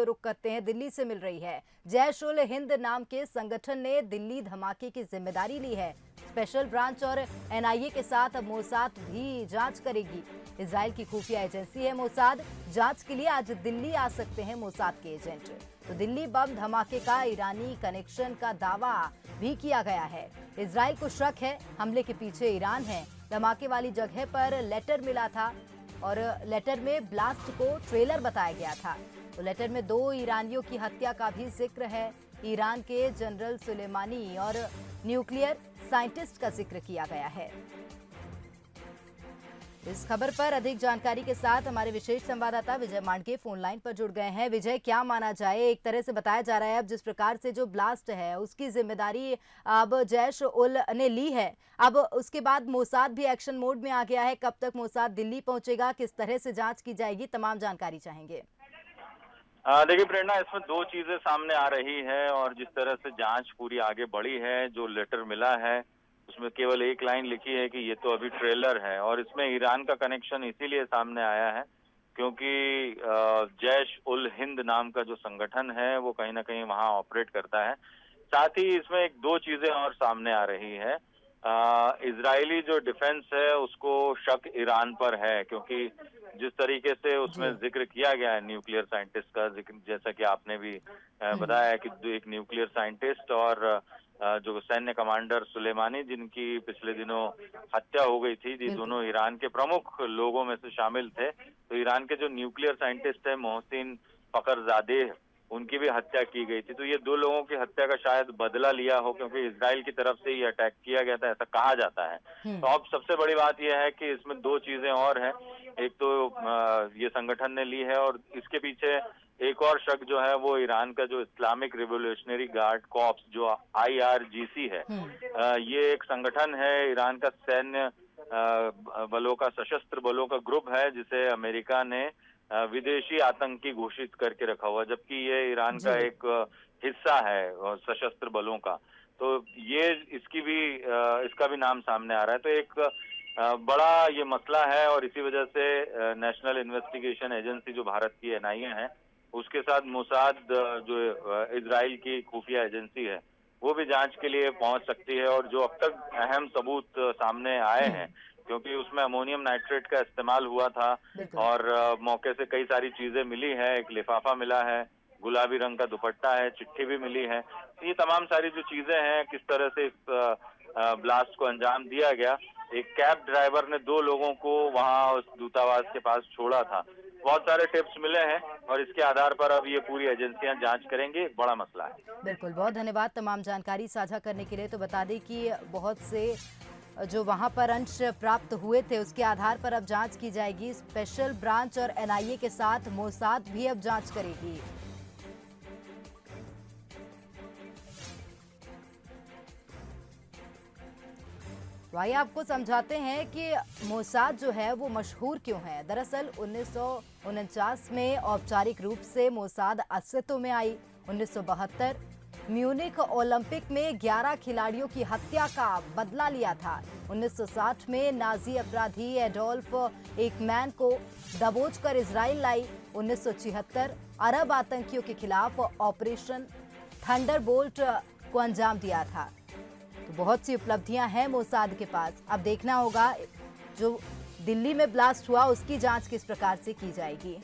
रुख करते हैं, दिल्ली से मिल रही है। जैश उल हिंद नाम के संगठन ने दिल्ली धमाके की जिम्मेदारी ली है। स्पेशल ब्रांच और एनआईए के साथ मोसाद भी जांच करेगी। इजराइल की खुफिया एजेंसी है मोसाद। जांच के लिए आज दिल्ली आ सकते हैं मोसाद के एजेंट। तो दिल्ली बम धमाके का ईरानी कनेक्शन का दावा भी किया गया है। इजराइल को शक है हमले के पीछे ईरान है। धमाके वाली जगह पर लेटर मिला था और लेटर में ब्लास्ट को ट्रेलर बताया गया था। तो लेटर में 2 ईरानियों की हत्या का भी जिक्र है। ईरान के जनरल सुलेमानी और न्यूक्लियर साइंटिस्ट का जिक्र किया गया है। इस खबर पर अधिक जानकारी के साथ हमारे विशेष संवाददाता विजय मांडके फोन लाइन पर जुड़ गए हैं। विजय, क्या माना जाए, एक तरह से बताया जा रहा है अब जिस प्रकार से जो ब्लास्ट है उसकी जिम्मेदारी अब जैश उल ने ली है। अब उसके बाद मोसाद भी एक्शन मोड में आ गया है। कब तक मोसाद दिल्ली पहुंचेगा, किस तरह से जांच की जाएगी, तमाम जानकारी चाहेंगे। देखिए प्रेरणा, इसमें 2 चीजें सामने आ रही है और जिस तरह से जांच पूरी आगे बढ़ी है, जो लेटर मिला है उसमें केवल एक लाइन लिखी है कि ये तो अभी ट्रेलर है। और इसमें ईरान का कनेक्शन इसीलिए सामने आया है क्योंकि जैश उल हिंद नाम का जो संगठन है वो कहीं ना कहीं वहां ऑपरेट करता है। साथ ही इसमें 2 चीजें और सामने आ रही है। इजरायली जो डिफेंस है उसको शक ईरान पर है क्योंकि जिस तरीके से उसमें जिक्र किया गया है न्यूक्लियर साइंटिस्ट का जिक्र, जैसा कि आपने भी बताया है कि एक न्यूक्लियर साइंटिस्ट और जो सैन्य कमांडर सुलेमानी जिनकी पिछले दिनों हत्या हो गई थी, ये दोनों ईरान के प्रमुख लोगों में से शामिल थे। तो ईरान के जो न्यूक्लियर साइंटिस्ट है मोहसिन फखरजादेह, उनकी भी हत्या की गई थी। तो ये 2 लोगों की हत्या का शायद बदला लिया हो क्योंकि इजराइल की तरफ से ये अटैक किया गया था, ऐसा कहा जाता है। तो अब सबसे बड़ी बात यह है कि इसमें 2 चीजें और हैं। एक तो ये संगठन ने ली है और इसके पीछे एक और शक जो है वो ईरान का जो इस्लामिक रिवोल्यूशनरी गार्ड कॉर्प्स जो IRGC है, ये एक संगठन है ईरान का सैन्य बलों का, सशस्त्र बलों का ग्रुप है जिसे अमेरिका ने विदेशी आतंकी घोषित करके रखा हुआ, जबकि ये ईरान का एक हिस्सा है सशस्त्र बलों का। तो ये इसका भी नाम सामने आ रहा है। तो एक बड़ा ये मसला है और इसी वजह से नेशनल इन्वेस्टिगेशन एजेंसी जो भारत की NIA है उसके साथ मोसाद जो इजराइल की खुफिया एजेंसी है वो भी जांच के लिए पहुंच सकती है। और जो अब तक अहम सबूत सामने आए हैं क्योंकि उसमें अमोनियम नाइट्रेट का इस्तेमाल हुआ था और मौके से कई सारी चीजें मिली है। एक लिफाफा मिला है, गुलाबी रंग का दुपट्टा है, चिट्ठी भी मिली है। ये तमाम सारी जो चीजें हैं, किस तरह से इस ब्लास्ट को अंजाम दिया गया। एक कैब ड्राइवर ने 2 लोगों को वहां उस दूतावास के पास छोड़ा था। बहुत सारे टिप्स मिले हैं और इसके आधार पर अब ये पूरी एजेंसियां जांच करेंगी। एक बड़ा मसला है। बिल्कुल, बहुत धन्यवाद तमाम जानकारी साझा करने के लिए। तो बता दें कि बहुत से जो वहां पर अंश प्राप्त हुए थे उसके आधार पर अब जांच की जाएगी। स्पेशल ब्रांच और NIA के साथ मोसाद भी अब जांच करेगी। तो आइए आपको समझाते हैं कि मोसाद जो है वो मशहूर क्यों है। दरअसल 1949 में औपचारिक रूप से मोसाद अस्तित्व में आई। 1972 म्यूनिख ओलंपिक में 11 खिलाड़ियों की हत्या का बदला लिया था। 1960 में नाजी अपराधी एडोल्फ एकमैन को दबोचकर इजराइल लाई। 1976 अरब आतंकियों के खिलाफ ऑपरेशन थंडरबोल्ट को अंजाम दिया था। तो बहुत सी उपलब्धियां हैं मोसाद के पास। अब देखना होगा जो दिल्ली में ब्लास्ट हुआ उसकी जांच किस प्रकार से की जाएगी।